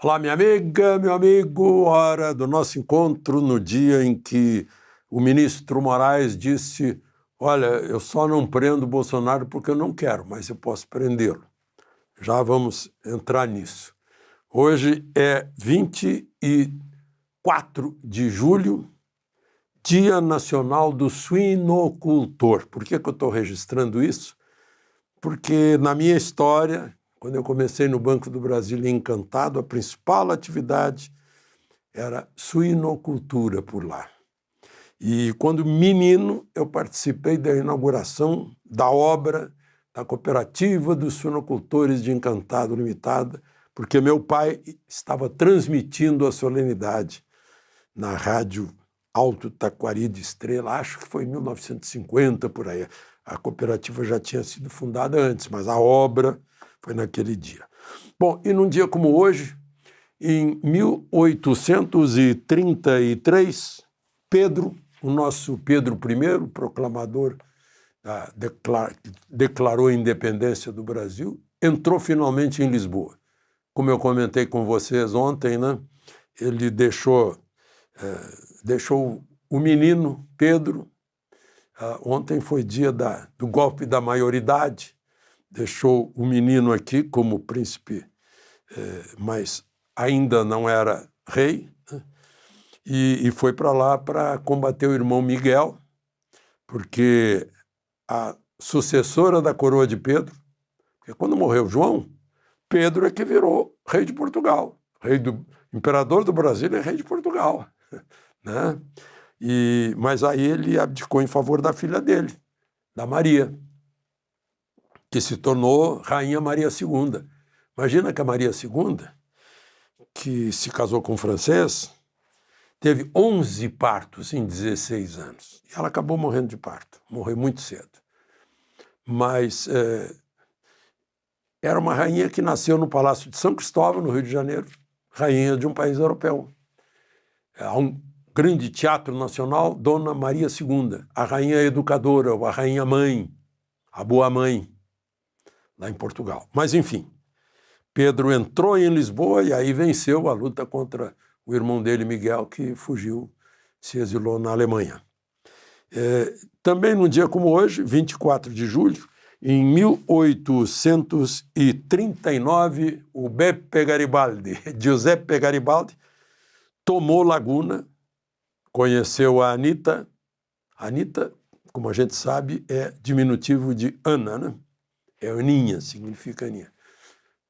Olá, minha amiga, meu amigo, hora do nosso encontro no dia em que o ministro Moraes disse: olha, eu só não prendo o Bolsonaro porque eu não quero, mas eu posso prendê-lo. Já vamos entrar nisso. Hoje é 24 de julho, Dia Nacional do Suinocultor. Por que eu estou registrando isso? Porque na minha história, quando eu comecei no Banco do Brasil em Encantado, a principal atividade era suinocultura por lá. E quando menino, eu participei da inauguração da obra da Cooperativa dos Suinocultores de Encantado Limitada, porque meu pai estava transmitindo a solenidade na rádio Alto Taquari de Estrela, acho que foi em 1950, por aí. A cooperativa já tinha sido fundada antes, mas a obra foi naquele dia. Bom, e num dia como hoje, em 1833, Pedro, o nosso Pedro I, proclamador, declarou a independência do Brasil, entrou finalmente em Lisboa. Como eu comentei com vocês ontem, né, ele deixou o menino Pedro. Ontem foi dia do golpe da maioridade, deixou o menino aqui como príncipe, mas ainda não era rei, né? E foi para lá para combater o irmão Miguel, porque a sucessora da coroa de Pedro, porque quando morreu João, Pedro é que virou rei de Portugal, imperador do Brasil é rei de Portugal, né? Mas aí ele abdicou em favor da filha dele, da Maria, que se tornou Rainha Maria II. Imagina que a Maria II, que se casou com um francês, teve 11 partos em 16 anos. E ela acabou morrendo de parto, morreu muito cedo. Mas era uma rainha que nasceu no Palácio de São Cristóvão, no Rio de Janeiro, rainha de um país europeu. Há um grande teatro nacional, Dona Maria II, a rainha educadora, ou a rainha mãe, a boa mãe, lá em Portugal. Mas, enfim, Pedro entrou em Lisboa e aí venceu a luta contra o irmão dele, Miguel, que fugiu, se exilou na Alemanha. Também num dia como hoje, 24 de julho, em 1839, o Giuseppe Garibaldi, tomou Laguna, conheceu a Anitta. Anitta, como a gente sabe, é diminutivo de Ana, né? É Aninha, significa Aninha.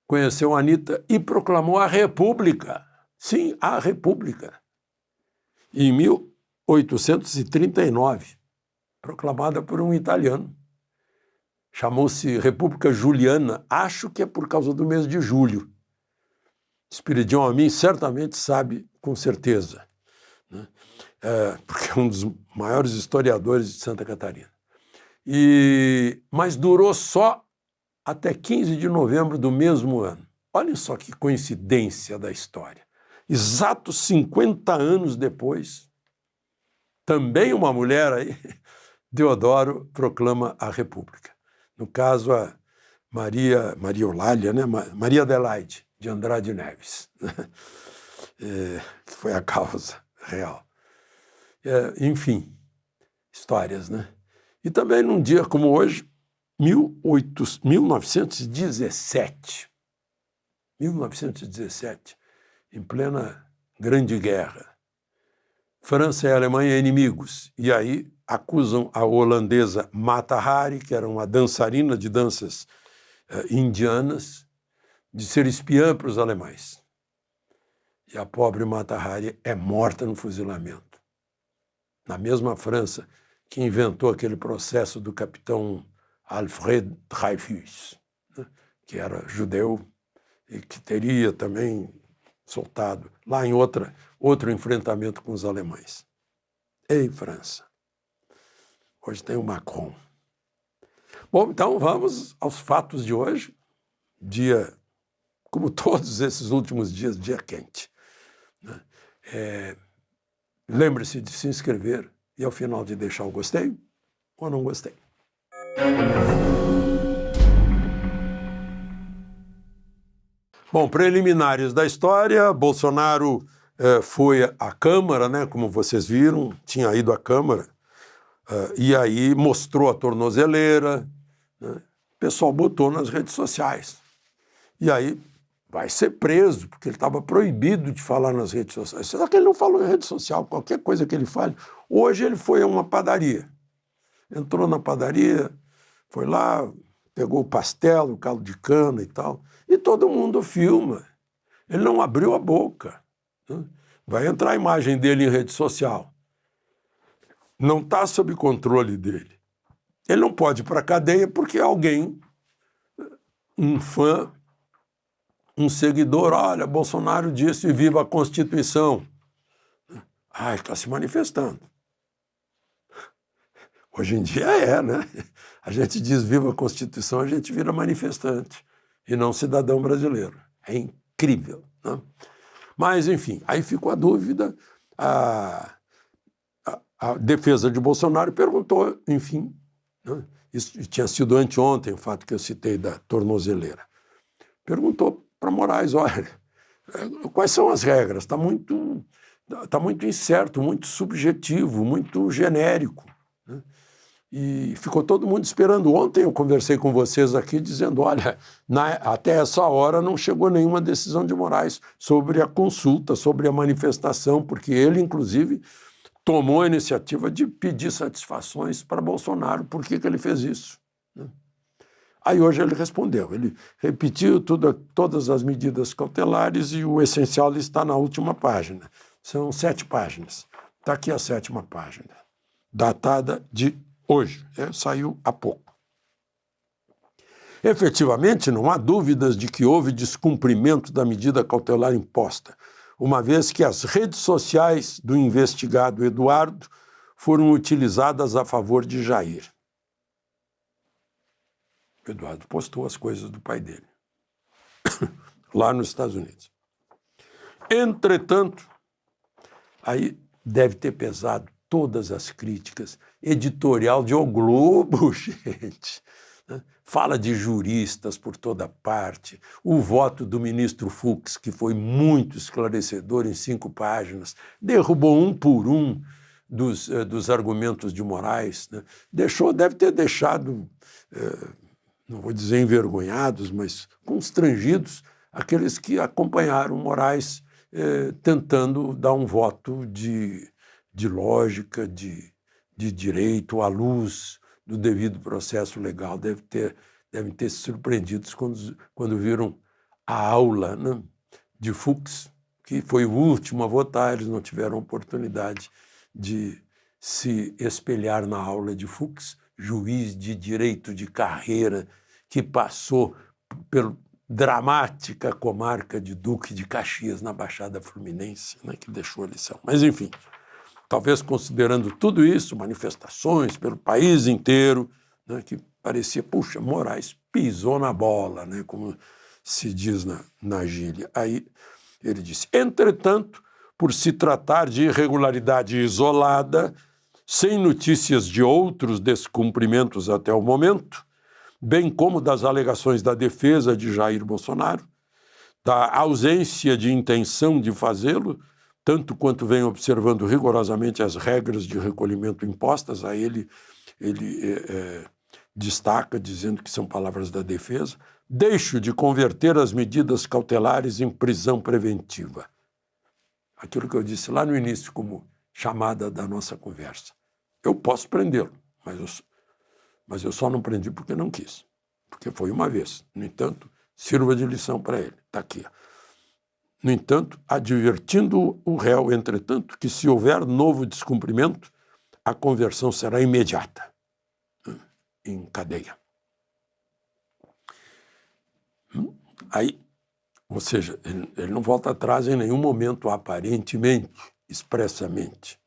Conheceu a Anitta e proclamou a República. Sim, a República. Em 1839, proclamada por um italiano. Chamou-se República Juliana, acho que é por causa do mês de julho. Espiridião a mim certamente sabe com certeza, né? Porque é um dos maiores historiadores de Santa Catarina. Mas durou só até 15 de novembro do mesmo ano. Olhem só que coincidência da história. Exatos 50 anos depois, também uma mulher aí, Deodoro proclama a República. No caso, a Maria Eulália, né? Maria Adelaide de Andrade Neves, que foi a causa real. Enfim, histórias, né? E também num dia como hoje, 1917, em plena Grande Guerra, França e Alemanha inimigos, e aí acusam a holandesa Mata Hari, que era uma dançarina de danças indianas, de ser espiã para os alemães. E a pobre Mata Hari é morta no fuzilamento. Na mesma França que inventou aquele processo do capitão Alfred Dreyfus, né, que era judeu e que teria também soltado lá em outro enfrentamento com os alemães. Ei, França! Hoje tem o Macron. Bom, então vamos aos fatos de hoje. Dia, como todos esses últimos dias, dia quente, né? Lembre-se de se inscrever e ao final de deixar o gostei ou não gostei. Bom, preliminares da história, Bolsonaro foi à Câmara, né, como vocês viram, tinha ido à Câmara, e aí mostrou a tornozeleira, né, o pessoal botou nas redes sociais. E aí vai ser preso, porque ele estava proibido de falar nas redes sociais. Será que ele não falou em rede social? Qualquer coisa que ele fale. Hoje ele foi a uma padaria. Entrou na padaria, foi lá, pegou o pastel, o caldo de cana e tal, e todo mundo filma. Ele não abriu a boca. Né? Vai entrar a imagem dele em rede social. Não está sob controle dele. Ele não pode ir para a cadeia porque alguém, um fã, um seguidor, olha, Bolsonaro disse viva a Constituição. Ah, ele está se manifestando. Hoje em dia né? A gente diz viva a Constituição, a gente vira manifestante e não cidadão brasileiro. É incrível. Né? Mas, enfim, aí ficou a dúvida. A defesa de Bolsonaro perguntou, enfim, né? Isso tinha sido anteontem, o fato que eu citei da tornozeleira. Perguntou para Moraes, olha, quais são as regras? Está muito incerto, muito subjetivo, muito genérico. Né? E ficou todo mundo esperando. Ontem eu conversei com vocês aqui dizendo, olha, até essa hora não chegou nenhuma decisão de Moraes sobre a consulta, sobre a manifestação, porque ele, inclusive, tomou a iniciativa de pedir satisfações para Bolsonaro. Por que ele fez isso? Aí hoje ele respondeu, ele repetiu todas as medidas cautelares e o essencial está na última página. São 7 páginas. Está aqui a 7ª página, datada de hoje, saiu há pouco. Efetivamente, não há dúvidas de que houve descumprimento da medida cautelar imposta, uma vez que as redes sociais do investigado Eduardo foram utilizadas a favor de Jair. O Eduardo postou as coisas do pai dele, lá nos Estados Unidos. Entretanto, aí deve ter pesado todas as críticas, editorial de O Globo, gente, né? Fala de juristas por toda parte, o voto do ministro Fux, que foi muito esclarecedor em 5 páginas, derrubou um por um dos argumentos de Moraes, né? Deve ter deixado, não vou dizer envergonhados, mas constrangidos, aqueles que acompanharam Moraes tentando dar um voto de lógica, de direito à luz do devido processo legal. Devem ter se surpreendido quando viram a aula, né, de Fux, que foi o último a votar. Eles não tiveram oportunidade de se espelhar na aula de Fux, juiz de direito de carreira que passou pela dramática comarca de Duque de Caxias, na Baixada Fluminense, né, que deixou a lição. Mas, enfim, talvez considerando tudo isso, manifestações pelo país inteiro, né, que parecia, puxa, Moraes pisou na bola, né, como se diz na gíria. Aí ele disse, entretanto, por se tratar de irregularidade isolada, sem notícias de outros descumprimentos até o momento, bem como das alegações da defesa de Jair Bolsonaro, da ausência de intenção de fazê-lo, tanto quanto vem observando rigorosamente as regras de recolhimento impostas, a ele destaca, dizendo que são palavras da defesa, deixo de converter as medidas cautelares em prisão preventiva. Aquilo que eu disse lá no início como chamada da nossa conversa. Eu posso prendê-lo, mas eu só não prendi porque não quis, porque foi uma vez. No entanto, sirva de lição para ele. Está aqui. No entanto, advertindo o réu, entretanto, que se houver novo descumprimento, a conversão será imediata, em cadeia. Aí, ou seja, ele não volta atrás em nenhum momento, aparentemente, expressamente.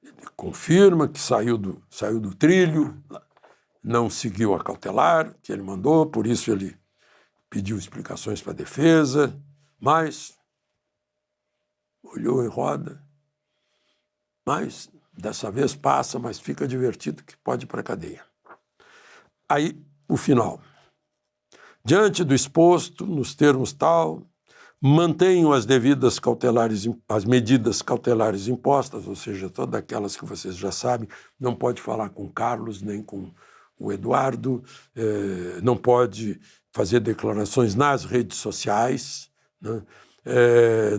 Ele confirma que saiu do trilho, não seguiu a cautelar que ele mandou, por isso ele pediu explicações para a defesa, mas olhou em roda, mas dessa vez passa, mas fica divertido que pode ir para a cadeia. Aí, o final. Diante do exposto, nos termos tal, mantenham as devidas cautelares, as medidas cautelares impostas, ou seja, todas aquelas que vocês já sabem, não pode falar com Carlos nem com o Eduardo, não pode fazer declarações nas redes sociais, né?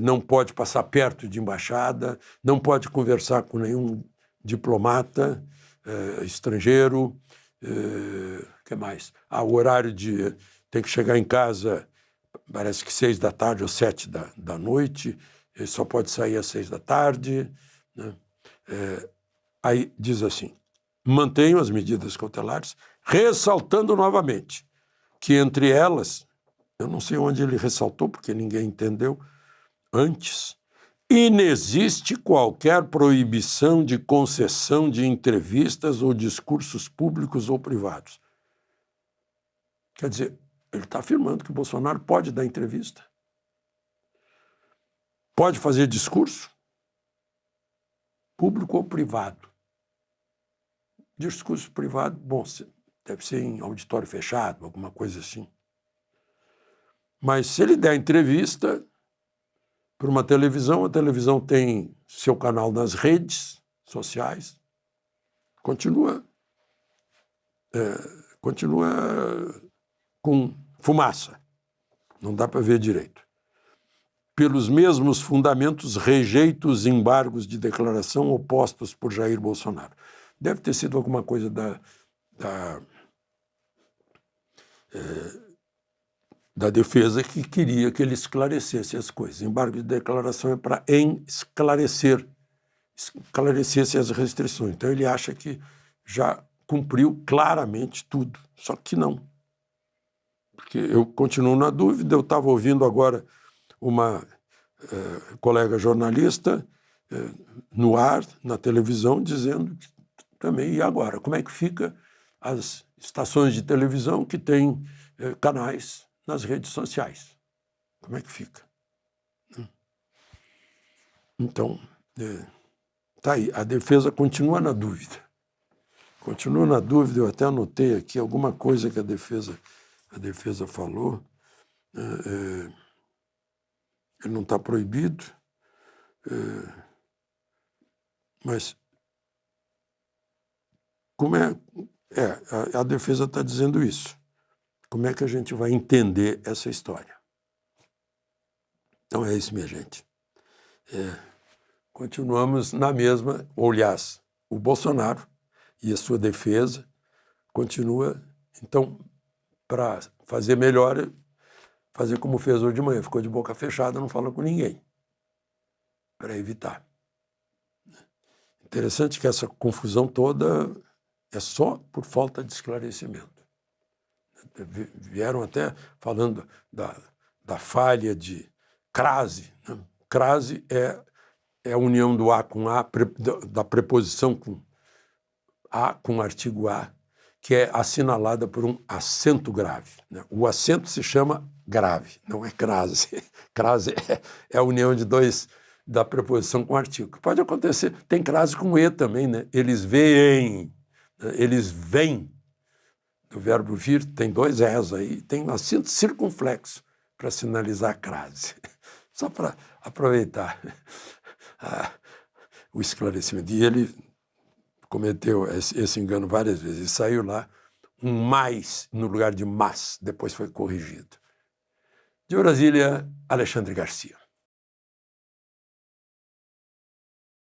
Não pode passar perto de embaixada, não pode conversar com nenhum diplomata estrangeiro. Que mais? O horário de... tem que chegar em casa, parece que 6 da tarde ou 7 da noite, ele só pode sair às 6 da tarde. Né? Aí diz assim, mantenham as medidas cautelares, ressaltando novamente que entre elas, eu não sei onde ele ressaltou, porque ninguém entendeu antes, inexiste qualquer proibição de concessão de entrevistas ou discursos públicos ou privados. Quer dizer, ele está afirmando que o Bolsonaro pode dar entrevista, pode fazer discurso, público ou privado. Discurso privado, bom, deve ser em auditório fechado, alguma coisa assim. Mas se ele der entrevista para uma televisão, a televisão tem seu canal nas redes sociais, continua com fumaça, não dá para ver direito. Pelos mesmos fundamentos, rejeita os embargos de declaração opostos por Jair Bolsonaro. Deve ter sido alguma coisa da defesa que queria que ele esclarecesse as coisas. Embargo de declaração é para esclarecesse as restrições. Então ele acha que já cumpriu claramente tudo, só que não. Porque eu continuo na dúvida, eu estava ouvindo agora uma colega jornalista no ar, na televisão, dizendo que também, e agora? Como é que fica as estações de televisão que têm canais nas redes sociais? Como é que fica? Então, tá aí, a defesa continua na dúvida. Continua na dúvida, eu até anotei aqui alguma coisa que a defesa falou. Ele não está proibido, mas como a defesa está dizendo isso. Como é que a gente vai entender essa história? Então é isso, minha gente. Continuamos na mesma, ou aliás, o Bolsonaro e a sua defesa continua, então, para fazer melhor, fazer como fez hoje de manhã, ficou de boca fechada, não fala com ninguém, para evitar. Interessante que essa confusão toda é só por falta de esclarecimento. Vieram até falando da falha de crase. Né? Crase é a união do A com A, da preposição com A com artigo A, que é assinalada por um acento grave. Né? O acento se chama grave, não é crase. Crase é a união de dois, da preposição com artigo. Que pode acontecer, tem crase com E também, né? Eles veem, eles vêm. O verbo vir tem 2 Es aí, tem um acento circunflexo para sinalizar a crase. Só para aproveitar o esclarecimento. E ele cometeu esse engano várias vezes. E saiu lá um mais no lugar de mas, depois foi corrigido. De Brasília, Alexandre Garcia.